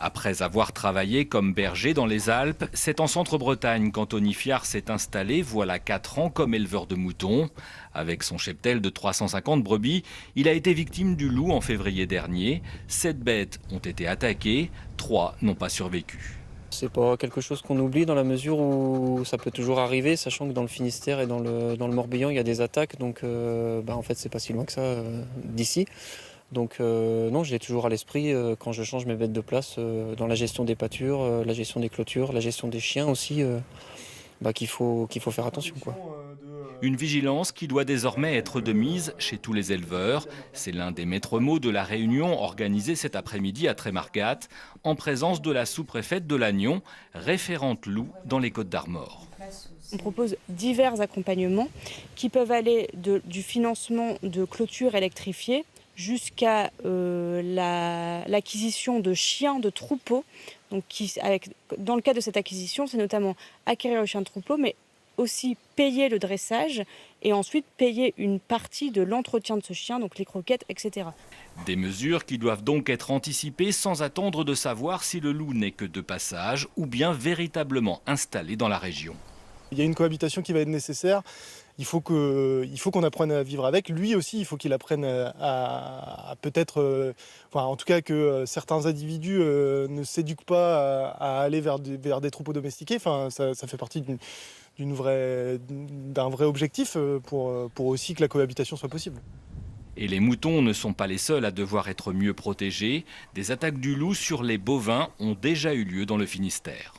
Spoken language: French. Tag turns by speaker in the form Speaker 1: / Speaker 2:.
Speaker 1: Après avoir travaillé comme berger dans les Alpes, c'est en Centre-Bretagne qu'Anthony Fiard s'est installé voilà 4 ans comme éleveur de moutons. Avec son cheptel de 350 brebis, il a été victime du loup en février dernier. 7 bêtes ont été attaquées, 3 n'ont pas survécu.
Speaker 2: C'est pas quelque chose qu'on oublie dans la mesure où ça peut toujours arriver, sachant que dans le Finistère et dans le Morbihan, il y a des attaques. Donc en fait, c'est pas si loin que ça d'ici. Donc non, je l'ai toujours à l'esprit quand je change mes bêtes de place dans la gestion des pâtures, la gestion des clôtures, la gestion des chiens aussi, qu'il faut faire attention, quoi.
Speaker 1: Une vigilance qui doit désormais être de mise chez tous les éleveurs. C'est l'un des maîtres mots de la réunion organisée cet après-midi à Trémargat, en présence de la sous-préfète de Lannion, référente loup dans les Côtes-d'Armor.
Speaker 3: On propose divers accompagnements qui peuvent aller du financement de clôtures électrifiées jusqu'à l'acquisition de chiens de troupeaux. Donc dans le cas de cette acquisition, c'est notamment acquérir le chien de troupeau, mais aussi payer le dressage et ensuite payer une partie de l'entretien de ce chien, donc les croquettes, etc.
Speaker 1: Des mesures qui doivent donc être anticipées sans attendre de savoir si le loup n'est que de passage ou bien véritablement installé dans la région.
Speaker 4: Il y a une cohabitation qui va être nécessaire. Il faut qu'on apprenne à vivre avec. Lui aussi, il faut qu'il apprenne à peut-être... en tout cas que certains individus ne s'éduquent pas à aller vers des troupeaux domestiqués. Enfin, ça fait partie d'un vrai objectif pour aussi que la cohabitation soit possible.
Speaker 1: Et les moutons ne sont pas les seuls à devoir être mieux protégés. Des attaques du loup sur les bovins ont déjà eu lieu dans le Finistère.